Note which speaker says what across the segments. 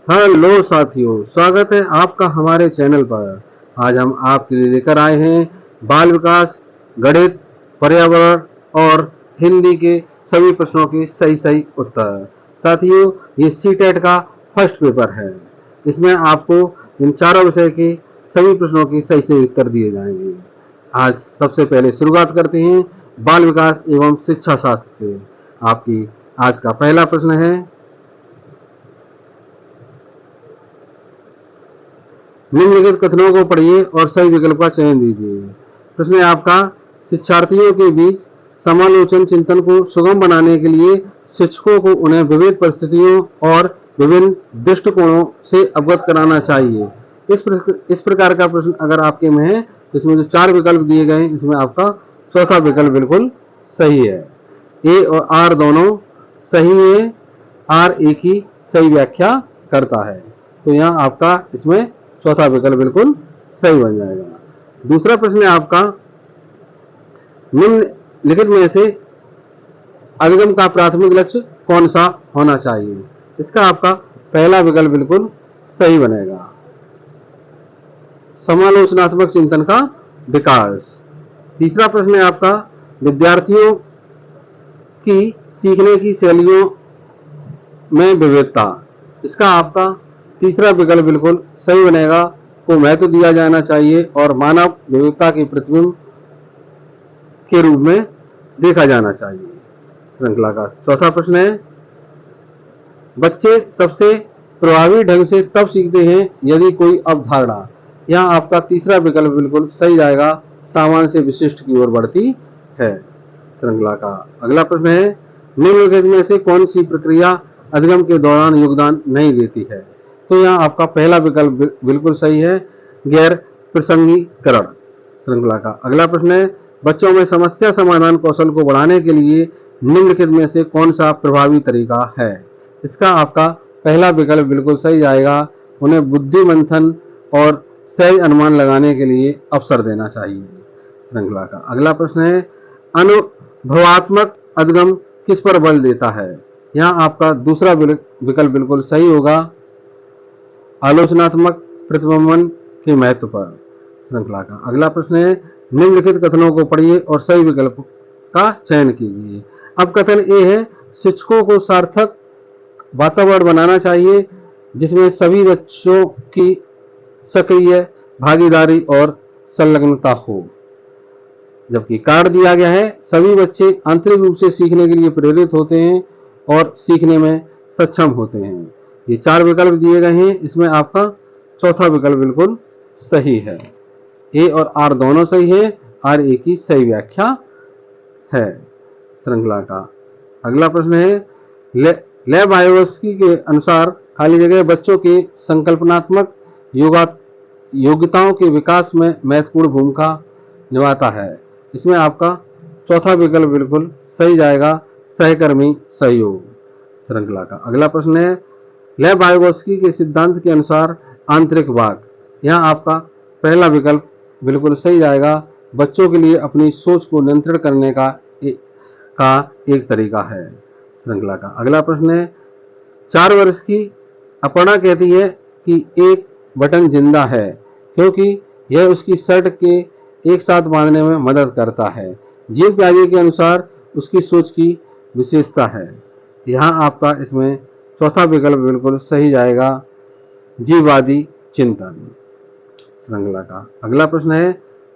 Speaker 1: Hello साथियों, स्वागत है आपका हमारे चैनल पर। आज हम आपके लिए लेकर आए हैं बाल विकास, गणित, पर्यावरण और हिंदी के सभी प्रश्नों के सही सही उत्तर। साथियों, ये सीटेट का फर्स्ट पेपर है। इसमें आपको इन चारों विषय के सभी प्रश्नों के सही सही उत्तर दिए जाएंगे। आज सबसे पहले शुरुआत करते हैं बाल विकास एवं शिक्षा शास्त्र से। आपकी आज का पहला प्रश्न है, निम्नलिखित कथनों को पढ़िए और सही विकल्प का चयन दीजिए। प्रश्न है आपका, शिक्षार्थियों के बीच समालोचन चिंतन को सुगम बनाने के लिए शिक्षकों को उन्हें विविध परिस्थितियों और विभिन्न दृष्टिकोणों से अवगत कराना चाहिए। इस प्रकार का प्रश्न अगर आपके में है, इसमें जो चार विकल्प दिए गए हैं, इसमें आपका चौथा विकल्प बिल्कुल सही है। ए और आर दोनों सही है। आर ए की सही व्याख्या करता है, तो यहाँ आपका इसमें चौथा विकल्प बिल्कुल सही बन जाएगा। दूसरा प्रश्न है आपका, निम्नलिखित में से अधिगम का प्राथमिक लक्ष्य कौन सा होना चाहिए। इसका आपका पहला विकल्प बिल्कुल सही बनेगा, समालोचनात्मक चिंतन का विकास। तीसरा प्रश्न है आपका, विद्यार्थियों की सीखने की शैलियों में विविधता। इसका आपका तीसरा विकल्प बिल्कुल सही बनेगा, को महत्व दिया जाना चाहिए और मानव विविधता के प्रतिबिंब के रूप में देखा जाना चाहिए। श्रृंखला का चौथा प्रश्न है, बच्चे सबसे प्रभावी ढंग से तब सीखते हैं यदि कोई अवधारणा। यहाँ आपका तीसरा विकल्प बिल्कुल सही जाएगा, सामान्य से विशिष्ट की ओर बढ़ती है। श्रृंखला का अगला प्रश्न है, निम्नलिखित में से कौन सी प्रक्रिया अधिगम के दौरान योगदान नहीं देती है। तो यहाँ आपका पहला विकल्प बिल्कुल सही है, गैर प्रसंगीकरण। श्रृंखला का अगला प्रश्न है, बच्चों में समस्या समाधान कौशल को बढ़ाने के लिए निम्नलिखित में से कौन सा प्रभावी तरीका है। इसका आपका पहला विकल्प बिल्कुल सही जाएगा, उन्हें बुद्धि मंथन और सही अनुमान लगाने के लिए अवसर देना चाहिए। श्रृंखला का अगला प्रश्न है, अनुभवात्मक अधिगम किस पर बल देता है। यहाँ आपका दूसरा विकल्प बिल्कुल सही होगा, आलोचनात्मक प्रतिबिंबन के महत्व पर। श्रृंखला का अगला प्रश्न है, निम्नलिखित कथनों को पढ़िए और सही विकल्प का चयन कीजिए। अब कथन ए है, शिक्षकों को सार्थक वातावरण बनाना चाहिए जिसमें सभी बच्चों की सक्रिय भागीदारी और संलग्नता हो। जबकि कार्ड दिया गया है, सभी बच्चे आंतरिक रूप से सीखने के लिए प्रेरित होते हैं और सीखने में सक्षम होते हैं। ये चार विकल्प दिए गए हैं, इसमें आपका चौथा विकल्प बिल्कुल सही है। ए और आर दोनों सही है, आर ए की सही व्याख्या है। श्रृंखला का अगला प्रश्न है, लेव वायोवस्की के अनुसार खाली जगह बच्चों के संकल्पनात्मक योग्यताओं के विकास में महत्वपूर्ण भूमिका निभाता है। इसमें आपका चौथा विकल्प बिल्कुल सही जाएगा, सहकर्मी सहयोग। श्रृंखला का अगला प्रश्न है, लेव वायोवस्की के सिद्धांत के अनुसार आंतरिक वाक। यहाँ आपका पहला विकल्प बिल्कुल सही जाएगा, बच्चों के लिए अपनी सोच को नियंत्रण करने का एक तरीका है। श्रृंखला का अगला प्रश्न है, 4 वर्ष की अपर्णा कहती है कि एक बटन जिंदा है क्योंकि यह उसकी शर्ट के एक साथ बांधने में मदद करता है। जीव प्याजे के अनुसार उसकी सोच की विशेषता है। यहाँ आपका इसमें चौथा विकल्प बिल्कुल सही जाएगा, जीववादी चिंतन। श्रृंखला का अगला प्रश्न है,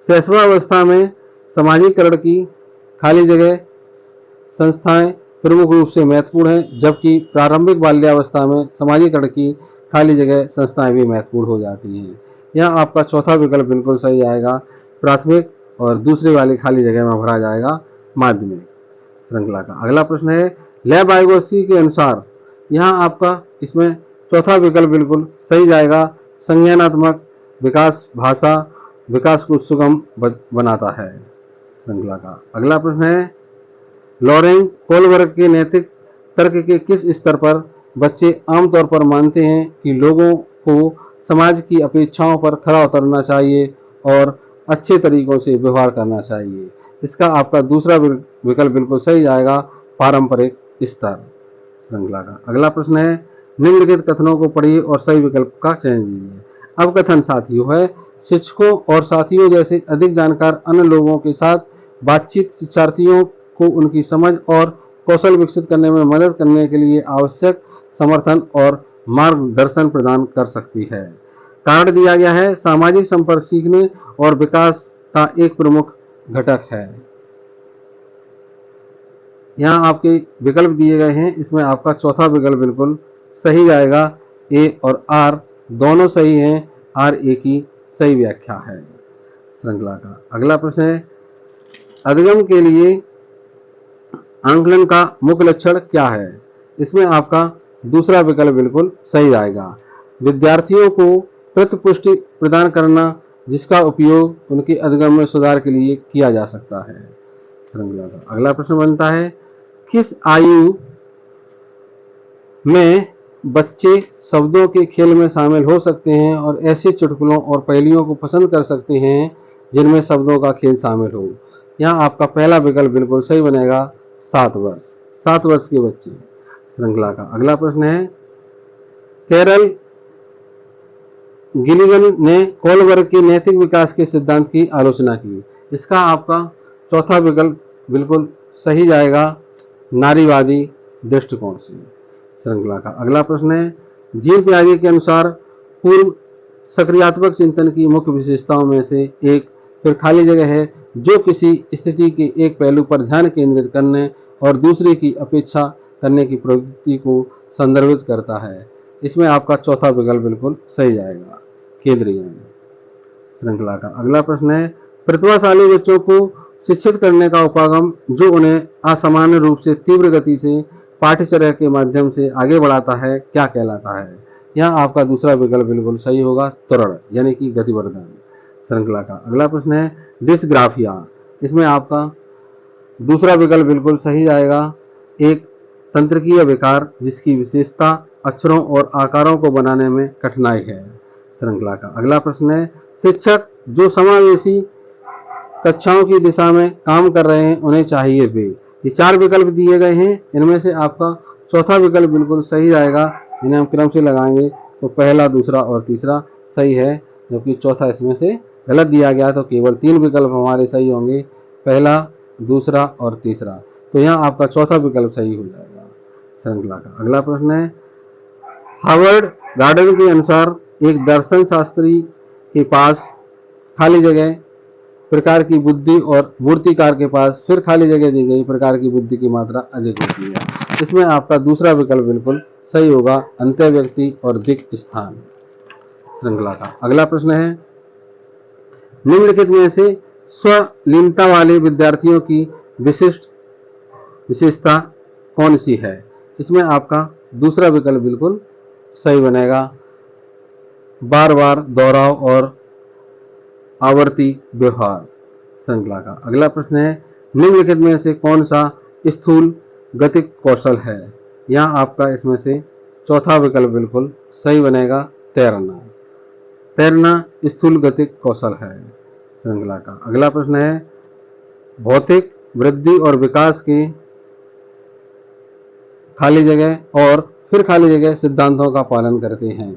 Speaker 1: शैशवावस्था में सामाजिकरण की खाली जगह संस्थाएं प्रमुख रूप से महत्वपूर्ण है, जबकि प्रारंभिक बाल्यावस्था में सामाजिकरण की खाली जगह संस्थाएं भी महत्वपूर्ण हो जाती हैं। यहाँ आपका चौथा विकल्प बिल्कुल सही आएगा, प्राथमिक और दूसरी वाली खाली जगह में भरा जाएगा माध्यमिक। श्रृंखला का अगला प्रश्न है, लेव वायोवस्की के अनुसार यहाँ आपका इसमें चौथा विकल्प बिल्कुल सही जाएगा, संज्ञानात्मक विकास भाषा विकास को सुगम बनाता है। श्रृंखला का अगला प्रश्न है, लॉरेंज कोलबर्ग के नैतिक तर्क के किस स्तर पर बच्चे आमतौर पर मानते हैं कि लोगों को समाज की अपेक्षाओं पर खरा उतरना चाहिए और अच्छे तरीकों से व्यवहार करना चाहिए। इसका आपका दूसरा विकल्प बिल्कुल सही जाएगा, पारंपरिक स्तर। श्रृंखला का अगला प्रश्न है, निम्नलिखित कथनों को पढ़िए और सही विकल्प का चयन कीजिए। अब कथन साथियों है, शिक्षकों और साथियों जैसे अधिक जानकार अन्य लोगों के साथ बातचीत शिक्षार्थियों को उनकी समझ और कौशल विकसित करने में मदद करने के लिए आवश्यक समर्थन और मार्गदर्शन प्रदान कर सकती है। कारण दिया गया है, सामाजिक संपर्क सीखने और विकास का एक प्रमुख घटक है। यहाँ आपके विकल्प दिए गए हैं, इसमें आपका चौथा विकल्प बिल्कुल सही जाएगा। ए और आर दोनों सही हैं, आर ए की सही व्याख्या है श्रृंखला का। अगला प्रश्न है, अधिगम के लिए आंकलन का मुख्य लक्षण क्या है? इसमें आपका दूसरा विकल्प बिल्कुल सही जाएगा। विद्यार्थियों को प्रतिपुष्टि प्रदान करना जिसका उपयोग उनके अधिगम में सुधार के लिए किया जा सकता है श्रृंखला का। अगला प्रश्न बनता है, किस आयु में बच्चे शब्दों के खेल में शामिल हो सकते हैं और ऐसे चुटकुलों और पहेलियों को पसंद कर सकते हैं जिनमें शब्दों का खेल शामिल हो? यहाँ आपका पहला विकल्प बिल्कुल सही बनेगा, 7 वर्ष। 7 वर्ष के बच्चे श्रृंखला का। अगला प्रश्न है, कैरल गिलिगन ने कोलबर्ग के नैतिक विकास के सिद्धांत की आलोचना की। इसका आपका चौथा विकल्प बिल्कुल सही जाएगा, नारीवादी दृष्टिकोण से श्रृंखला का। अगला प्रश्न है, जीन पियाजे के अनुसार पूर्व सक्रियात्मक चिंतन की मुख्य विशेषताओं में से एक फिर खाली जगह है जो किसी स्थिति के एक पहलू पर ध्यान केंद्रित करने और दूसरे की अपेक्षा करने की प्रवृत्ति को संदर्भित करता है। इसमें आपका चौथा विकल्प बिल्कुल सही जाएगा, केंद्रीय श्रृंखला का। अगला प्रश्न है, प्रतिभाशाली बच्चों को शिक्षित करने का उपागम जो उन्हें असामान्य रूप से तीव्र गति से पाठ्यचर्या के माध्यम से आगे बढ़ाता है क्या कहलाता है? यहाँ आपका दूसरा विकल्प बिल्कुल सही होगा, त्वरण यानी कि गतिवर्धन श्रृंखला का। अगला प्रश्न है, डिस्ग्राफिया। इसमें आपका दूसरा विकल्प बिल्कुल सही जाएगा, एक तंत्रिकीय विकार जिसकी विशेषता अक्षरों और आकारों को बनाने में कठिनाई है श्रृंखला का। अगला प्रश्न है, शिक्षक जो समावेशी कक्षाओं की दिशा में काम कर रहे हैं उन्हें चाहिए वे। ये 4 विकल्प दिए गए हैं, इनमें से आपका चौथा विकल्प बिल्कुल सही जाएगा। इन्हें हम क्रम से लगाएंगे तो पहला, दूसरा और तीसरा सही है, जबकि चौथा इसमें से गलत दिया गया, तो केवल 3 विकल्प हमारे सही होंगे, पहला, दूसरा और तीसरा। तो यहाँ आपका चौथा विकल्प सही हो जाएगा श्रृंखला का। अगला प्रश्न है, हार्वर्ड गार्डन के अनुसार एक दर्शन शास्त्री के पास खाली जगह प्रकार की बुद्धि और मूर्तिकार के पास फिर खाली जगह दी गई प्रकार की बुद्धि की मात्रा अधिक होती है। इसमें आपका दूसरा विकल्प बिल्कुल सही होगा, अंत्य व्यक्ति और दिक स्थान श्रृंखला का। अगला प्रश्न है, निम्नलिखित में से स्वलीनता वाले विद्यार्थियों की विशिष्ट विशेषता कौन सी है? इसमें आपका दूसरा विकल्प बिल्कुल सही बनेगा, बार बार दोहराव और आवर्ती व्यवहार श्रृंखला का। अगला प्रश्न है, निम्नलिखित में से कौन सा स्थूल गतिक कौशल है? यहाँ आपका इसमें से चौथा विकल्प बिल्कुल सही बनेगा, तैरना। तैरना स्थूल गतिक कौशल है श्रृंखला का। अगला प्रश्न है, भौतिक वृद्धि और विकास के खाली जगह और फिर खाली जगह सिद्धांतों का पालन करते हैं।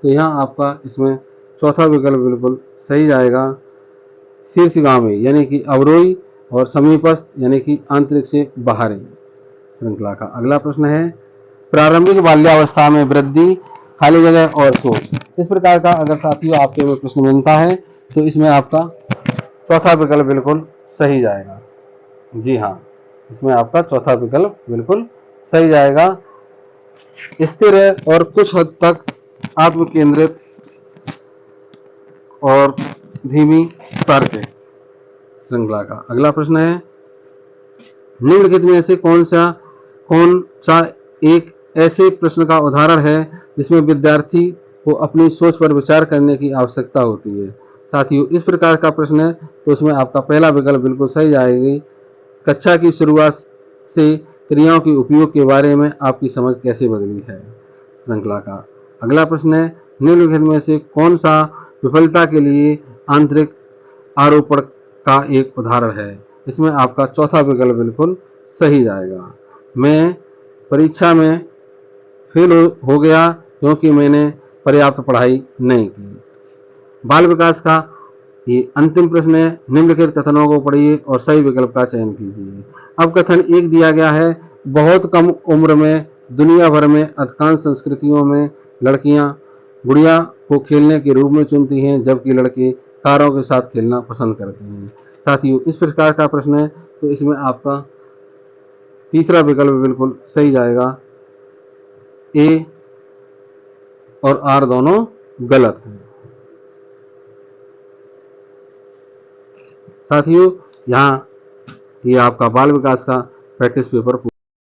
Speaker 1: तो यहाँ आपका इसमें चौथा विकल्प बिल्कुल सही जाएगा, शीर्षगामी यानी कि अवरोही और समीपस्थ यानी कि आंतरिक से बाहरी श्रृंखला का। अगला प्रश्न है, प्रारंभिक बाल्यावस्था में वृद्धि, खाली जगह और सोच। इस प्रकार का अगर साथियों आपके में प्रश्न बनता है तो इसमें आपका चौथा विकल्प बिल्कुल सही जाएगा। जी हाँ, इसमें आपका चौथा विकल्प बिल्कुल सही जाएगा, स्थिर है और कुछ हद तक आत्मकेंद्रित और धीमी तर्क श्रृंखला का। अगला प्रश्न है, निम्नलिखित में से कौन सा एक ऐसे प्रश्न का उदाहरण है जिसमें विद्यार्थी को अपनी सोच पर विचार करने की आवश्यकता होती है? साथियों, इस प्रकार का प्रश्न है तो उसमें आपका पहला विकल्प बिल्कुल सही जाएगी, कक्षा की शुरुआत से क्रियाओं के उपयोग के बारे में आपकी समझ कैसे बदली है श्रृंखला का। अगला प्रश्न है, निम्नलिखित में से कौन सा विफलता के लिए आंतरिक आरोपण का एक उदाहरण है? इसमें आपका चौथा विकल्प बिल्कुल सही जाएगा, मैं परीक्षा में फेल हो गया क्योंकि मैंने पर्याप्त पढ़ाई नहीं की। बाल विकास का ये अंतिम प्रश्न है, निम्नलिखित कथनों को पढ़िए और सही विकल्प का चयन कीजिए। अब कथन एक दिया गया है, बहुत कम उम्र में दुनिया भर में अधिकांश संस्कृतियों में लड़कियां गुड़िया को खेलने के रूप में चुनती हैं, जबकि लड़के कारों के साथ खेलना पसंद करते हैं। साथियों, इस प्रकार का प्रश्न है, तो इसमें आपका तीसरा विकल्प बिल्कुल सही जाएगा, ए और आर दोनों गलत हैं। साथियों, यहाँ ये आपका बाल विकास का प्रैक्टिस पेपर